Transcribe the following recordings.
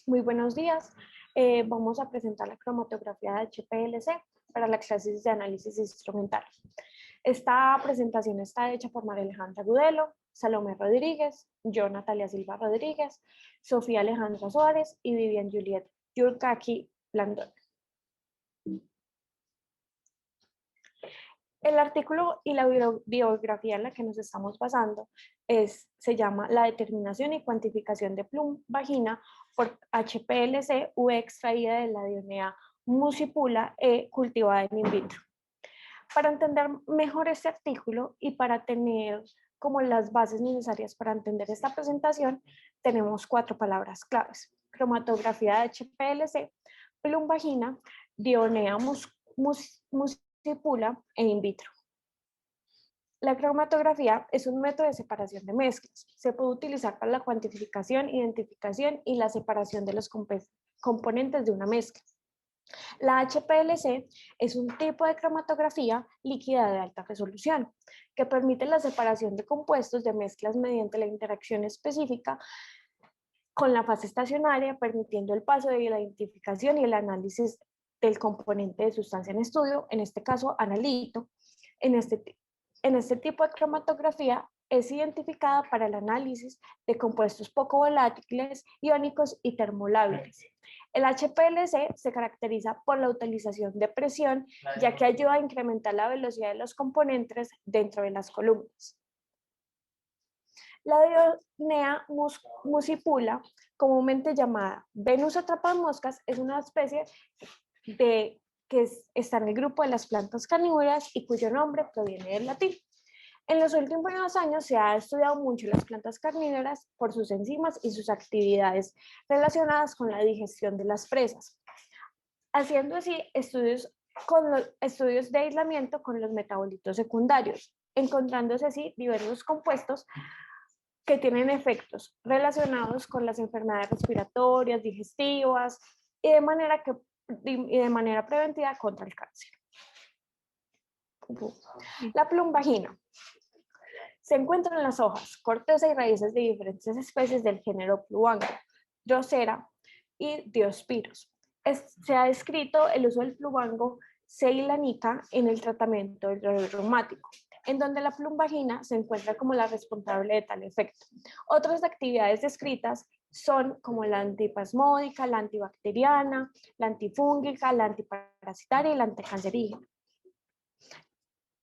Muy buenos días. Vamos a presentar la cromatografía de HPLC para la clase de análisis instrumental. Esta presentación está hecha por María Alejandra Gudelo, Salomé Rodríguez, yo Natalia Silva Rodríguez, Sofía Alejandra Suárez y Vivian Juliet Yurkaki Blandón. El artículo y la bibliografía en la que nos estamos basando se llama La determinación y cuantificación de plum vagina por HPLC U extraída de la Dionea muscipula cultivada en in vitro. Para entender mejor este artículo y para tener como las bases necesarias para entender esta presentación, tenemos 4 palabras claves: cromatografía de HPLC, plum vagina, Dionea muscipula e in vitro. La cromatografía es un método de separación de mezclas. Se puede utilizar para la cuantificación, identificación y la separación de los componentes de una mezcla. La HPLC es un tipo de cromatografía líquida de alta resolución que permite la separación de compuestos de mezclas mediante la interacción específica con la fase estacionaria, permitiendo el paso de la identificación y el análisis del componente de sustancia en estudio, en este caso analito. En este tipo de cromatografía es identificada para el análisis de compuestos poco volátiles, iónicos y termolábiles. El HPLC se caracteriza por la utilización de presión, ya que ayuda a incrementar la velocidad de los componentes dentro de las columnas. La Dionea muscipula, comúnmente llamada Venus atrapamoscas, es una especie que está en el grupo de las plantas carnívoras y cuyo nombre proviene del latín. En los últimos años se ha estudiado mucho las plantas carnívoras por sus enzimas y sus actividades relacionadas con la digestión de las presas, haciendo así estudios de aislamiento con los metabolitos secundarios, encontrándose así diversos compuestos que tienen efectos relacionados con las enfermedades respiratorias, digestivas y de manera preventiva contra el cáncer. La plumbagina se encuentra en las hojas, corteza y raíces de diferentes especies del género Pluango, Drosera y Diospyros. Se ha descrito el uso del Pluango ceylanica en el tratamiento del dolor reumático, en donde la plumbagina se encuentra como la responsable de tal efecto. Otras actividades descritas son como la antipasmódica, la antibacteriana, la antifúngica, la antiparasitaria y la anticancerígena.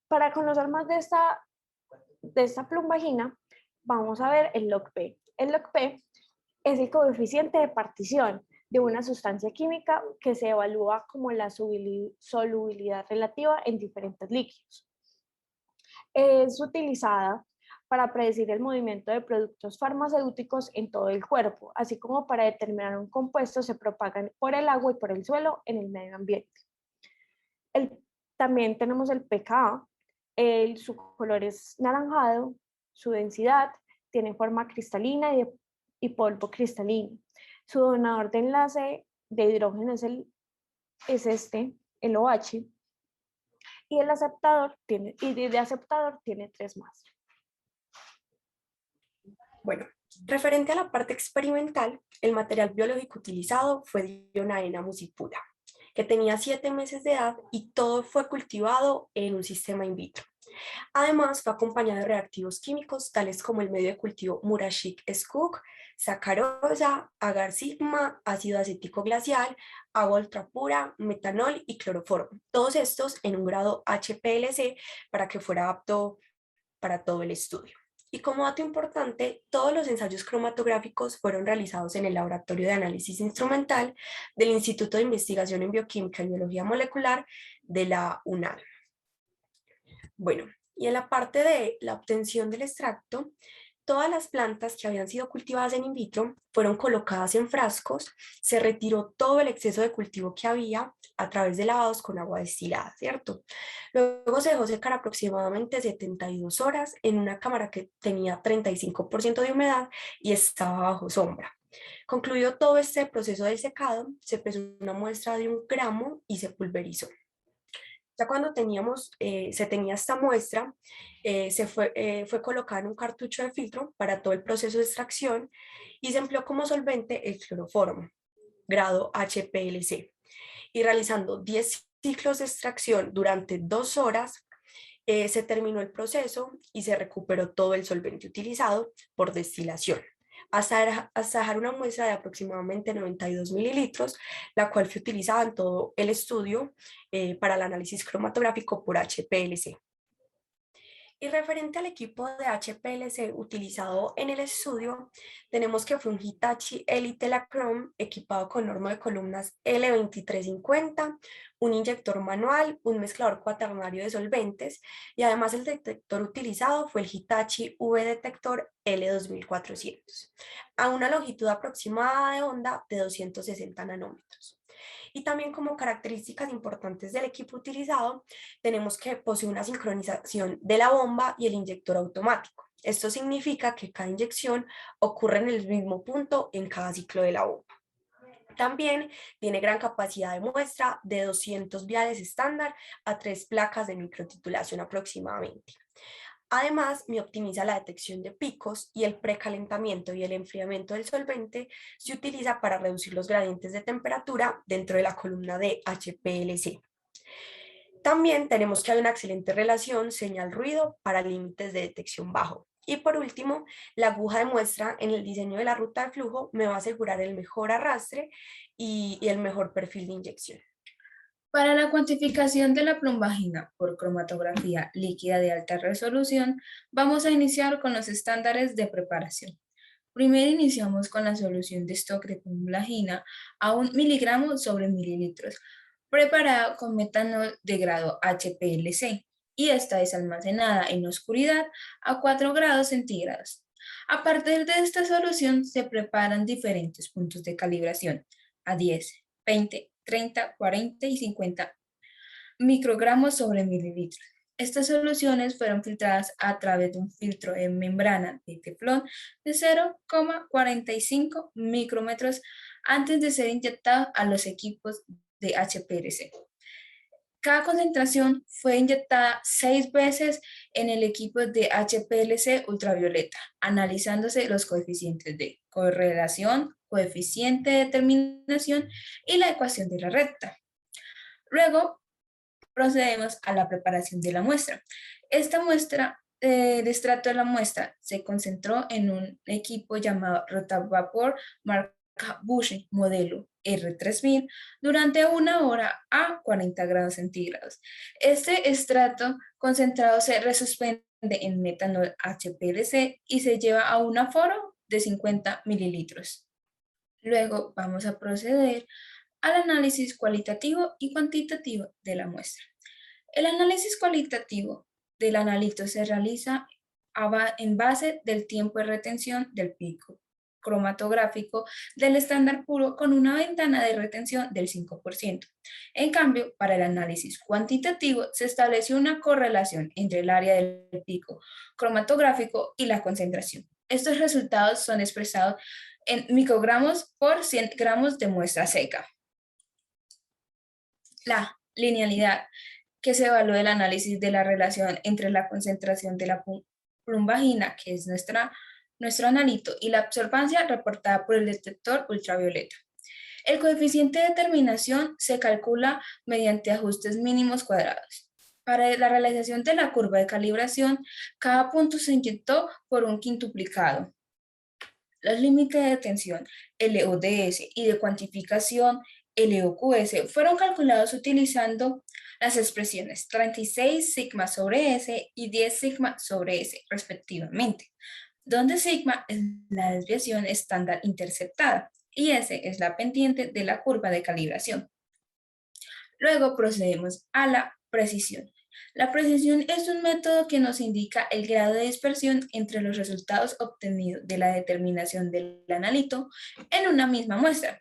Para conocer más de esta plumbagina, vamos a ver el log-P. El log-P es el coeficiente de partición de una sustancia química que se evalúa como la solubilidad relativa en diferentes líquidos. Es utilizada para predecir el movimiento de productos farmacéuticos en todo el cuerpo, así como para determinar un compuesto se propagan por el agua y por el suelo en el medio ambiente. También tenemos el pKa. Su color es naranjado, su densidad tiene forma cristalina y polvo cristalino. Su donador de enlace de hidrógeno es el OH, y el aceptador tiene 3 más. Bueno, referente a la parte experimental, el material biológico utilizado fue Dionea muscipula, que tenía 7 meses de edad y todo fue cultivado en un sistema in vitro. Además, fue acompañado de reactivos químicos tales como el medio de cultivo Murashik-Skog, sacarosa, agar sigma, ácido acético glacial, agua ultrapura, metanol y cloroformo. Todos estos en un grado HPLC para que fuera apto para todo el estudio. Y como dato importante, todos los ensayos cromatográficos fueron realizados en el Laboratorio de Análisis Instrumental del Instituto de Investigación en Bioquímica y Biología Molecular de la UNAM. Bueno, y en la parte de la obtención del extracto, todas las plantas que habían sido cultivadas en in vitro fueron colocadas en frascos, se retiró todo el exceso de cultivo que había a través de lavados con agua destilada, ¿cierto? Luego se dejó secar aproximadamente 72 horas en una cámara que tenía 35% de humedad y estaba bajo sombra. Concluido todo este proceso de secado, se pesó una muestra de 1 gramo y se pulverizó. Ya cuando se tenía esta muestra, fue colocada en un cartucho de filtro para todo el proceso de extracción y se empleó como solvente el cloroformo. grado HPLC y realizando 10 ciclos de extracción durante 2 horas, se terminó el proceso y se recuperó todo el solvente utilizado por destilación, hasta dejar una muestra de aproximadamente 92 mililitros, la cual fue utilizada en todo el estudio para el análisis cromatográfico por HPLC. Y referente al equipo de HPLC utilizado en el estudio, tenemos que fue un Hitachi Elite Lachrome equipado con horno de columnas L2350, un inyector manual, un mezclador cuaternario de solventes y además el detector utilizado fue el Hitachi V-Detector L2400, a una longitud aproximada de onda de 260 nanómetros. Y también como características importantes del equipo utilizado, tenemos que posee una sincronización de la bomba y el inyector automático. Esto significa que cada inyección ocurre en el mismo punto en cada ciclo de la bomba. También tiene gran capacidad de muestra de 200 viales estándar a 3 placas de microtitulación aproximadamente. Además, me optimiza la detección de picos y el precalentamiento y el enfriamiento del solvente se utiliza para reducir los gradientes de temperatura dentro de la columna de HPLC. También tenemos que hay una excelente relación señal-ruido para límites de detección bajo. Y por último, la aguja de muestra en el diseño de la ruta de flujo me va a asegurar el mejor arrastre y el mejor perfil de inyección. Para la cuantificación de la plombagina por cromatografía líquida de alta resolución, vamos a iniciar con los estándares de preparación. Primero iniciamos con la solución de stock de plombagina a 1 miligramo sobre mililitros, preparada con metanol de grado HPLC, y esta es almacenada en oscuridad a 4 grados centígrados. A partir de esta solución se preparan diferentes puntos de calibración a 10, 20, 30, 40 y 50 microgramos sobre mililitros. Estas soluciones fueron filtradas a través de un filtro de membrana de teflón de 0,45 micrómetros antes de ser inyectado a los equipos de HPLC. Cada concentración fue inyectada 6 veces en el equipo de HPLC ultravioleta, analizándose los coeficientes de correlación, coeficiente de determinación y la ecuación de la recta. Luego procedemos a la preparación de la muestra. Esta muestra de extracto de la muestra se concentró en un equipo llamado Rotavapor marca Bush modelo R3000 durante 1 hora a 40 grados centígrados. Este extracto concentrado se resuspende en metanol HPLC y se lleva a un aforo de 50 mililitros. Luego vamos a proceder al análisis cualitativo y cuantitativo de la muestra. El análisis cualitativo del analito se realiza en base del tiempo de retención del pico cromatográfico del estándar puro con una ventana de retención del 5%. En cambio, para el análisis cuantitativo se estableció una correlación entre el área del pico cromatográfico y la concentración. Estos resultados son expresados en microgramos por 100 gramos de muestra seca. La linealidad que se evalúa el análisis de la relación entre la concentración de la plombagina, que es nuestro analito, y la absorbancia reportada por el detector ultravioleta. El coeficiente de determinación se calcula mediante ajustes mínimos cuadrados. Para la realización de la curva de calibración, cada punto se inyectó por un quintuplicado. Los límites de detención LODS y de cuantificación LOQS fueron calculados utilizando las expresiones 36 sigma sobre S y 10 sigma sobre S, respectivamente, donde sigma es la desviación estándar interceptada y S es la pendiente de la curva de calibración. Luego procedemos a la precisión. La precisión es un método que nos indica el grado de dispersión entre los resultados obtenidos de la determinación del analito en una misma muestra.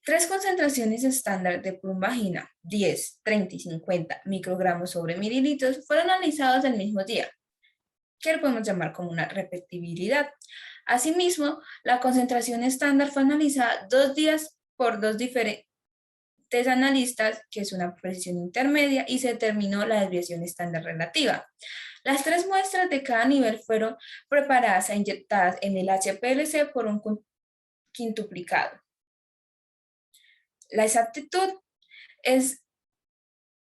3 concentraciones estándar de plombagina, 10, 30 y 50 microgramos sobre mililitros, fueron analizados el mismo día, que lo podemos llamar como una repetibilidad. Asimismo, la concentración estándar fue analizada 2 días por 2 diferentes analistas, que es una precisión intermedia, y se determinó la desviación estándar relativa. Las 3 muestras de cada nivel fueron preparadas e inyectadas en el HPLC por un quintuplicado. La exactitud es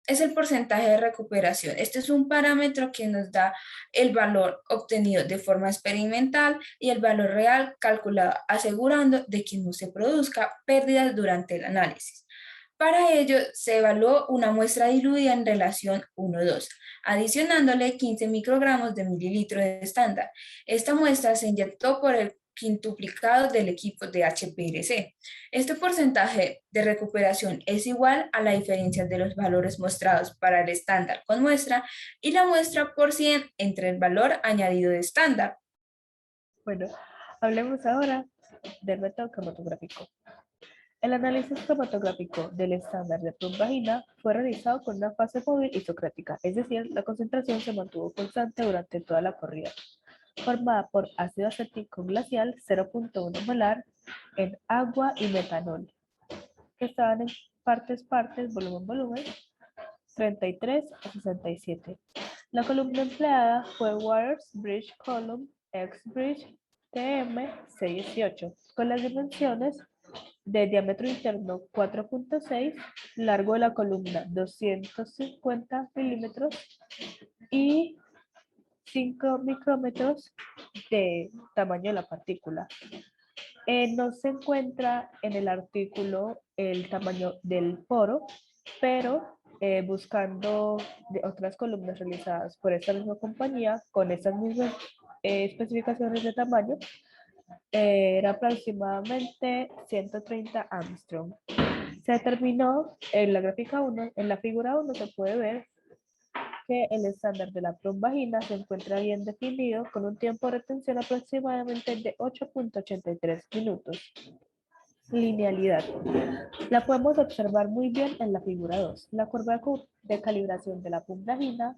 el porcentaje de recuperación. Este es un parámetro que nos da el valor obtenido de forma experimental y el valor real calculado, asegurando de que no se produzca pérdidas durante el análisis. Para ello, se evaluó una muestra diluida en relación 1:2, adicionándole 15 microgramos de mililitro de estándar. Esta muestra se inyectó por el quintuplicado del equipo de HPLC. Este porcentaje de recuperación es igual a la diferencia de los valores mostrados para el estándar con muestra y la muestra por 100 entre el valor añadido de estándar. Bueno, hablemos ahora del método cromatográfico. El análisis cromatográfico del estándar de plumvagina fue realizado con una fase móvil isocrática, es decir, la concentración se mantuvo constante durante toda la corrida, formada por ácido acético glacial 0.1 molar en agua y metanol, que estaban en partes, volumen, 33 a 67. La columna empleada fue Waters Bridge Column X-Bridge TM 618, con las dimensiones de diámetro interno 4.6, largo de la columna 250 milímetros y 5 micrómetros de tamaño de la partícula. No se encuentra en el artículo el tamaño del poro, pero buscando de otras columnas realizadas por esta misma compañía con estas mismas especificaciones de tamaño, era aproximadamente 130 Armstrong. Se determinó en la gráfica 1, en la figura 1 se puede ver que el estándar de la plumvagina se encuentra bien definido con un tiempo de retención aproximadamente de 8.83 minutos. Linealidad. La podemos observar muy bien en la figura 2. La curva de calibración de la plumvagina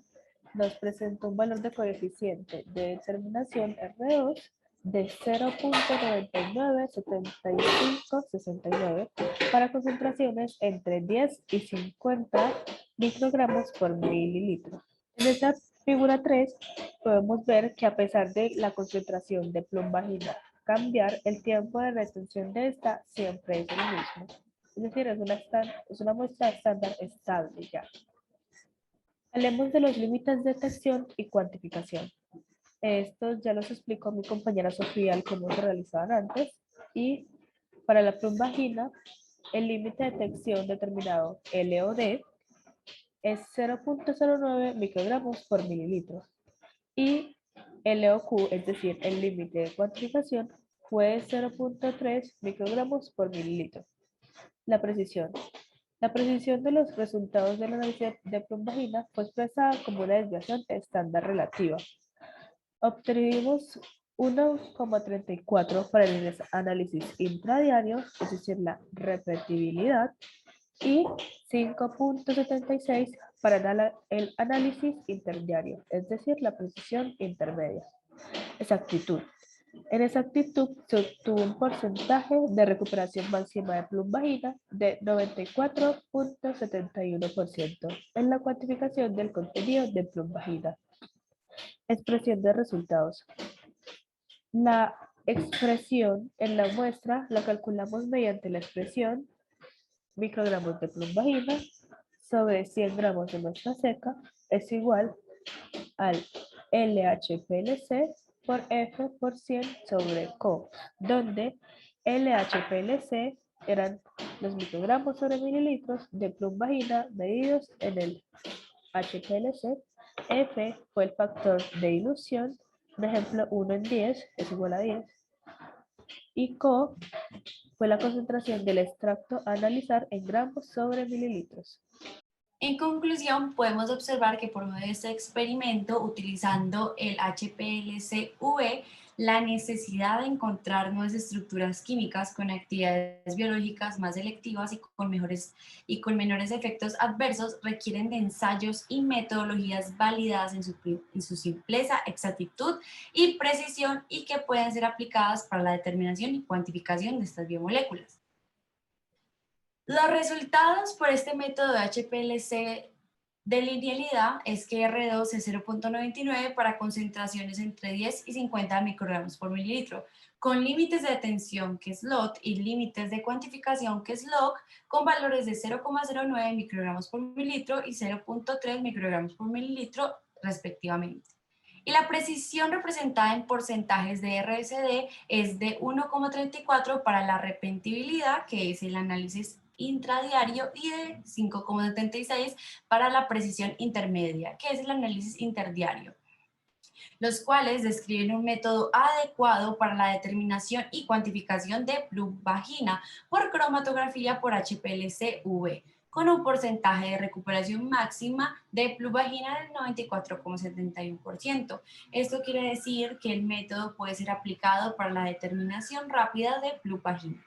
nos presenta un valor de coeficiente de determinación R2 de 0.997569 para concentraciones entre 10 y 50 microgramos por mililitro. En esta figura 3 podemos ver que a pesar de la concentración de plumvagina cambiar, el tiempo de retención de esta siempre es el mismo. Es decir, es una muestra estándar estable ya. Hablemos de los límites de detección y cuantificación. Estos ya los explicó mi compañera Sofía al cómo se realizaban antes. Y para la plumvagina, el límite de detección determinado LOD es 0.09 microgramos por mililitro. Y LOQ, es decir, el límite de cuantificación, fue 0.3 microgramos por mililitro. La precisión. La precisión de los resultados del análisis de plumvagina fue expresada como una desviación estándar relativa. Obtuvimos 1,34 para el análisis intradiario, es decir, la repetibilidad, y 5.76 para el análisis interdiario, es decir, la precisión intermedia. Exactitud. En exactitud se obtuvo un porcentaje de recuperación máxima de plumvagina de 94.71% en la cuantificación del contenido de plumvagina. Expresión de resultados. La expresión en la muestra la calculamos mediante la expresión microgramos de plumvagina sobre 100 gramos de muestra seca es igual al LHPLC por F por 100 sobre CO, donde LHPLC eran los microgramos sobre mililitros de plumvagina medidos en el HPLC. F fue el factor de dilución, por ejemplo 1 en 10 es igual a 10, y CO fue la concentración del extracto a analizar en gramos sobre mililitros. En conclusión, podemos observar que por medio de este experimento, utilizando el HPLC-V, la necesidad de encontrar nuevas estructuras químicas con actividades biológicas más selectivas y con menores efectos adversos requieren de ensayos y metodologías validadas en su simpleza, exactitud y precisión y que pueden ser aplicadas para la determinación y cuantificación de estas biomoléculas. Los resultados por este método de HPLC de linealidad es que R2 es 0.99 para concentraciones entre 10 y 50 microgramos por mililitro, con límites de detención, que es LOT, y límites de cuantificación, que es log, con valores de 0,09 microgramos por mililitro y 0.3 microgramos por mililitro, respectivamente. Y la precisión representada en porcentajes de RSD es de 1,34 para la repetibilidad, que es el análisis intradiario, y de 5,76 para la precisión intermedia, que es el análisis interdiario, los cuales describen un método adecuado para la determinación y cuantificación de pluvagina por cromatografía por HPLC-V, con un porcentaje de recuperación máxima de pluvagina del 94,71%. Esto quiere decir que el método puede ser aplicado para la determinación rápida de pluvagina.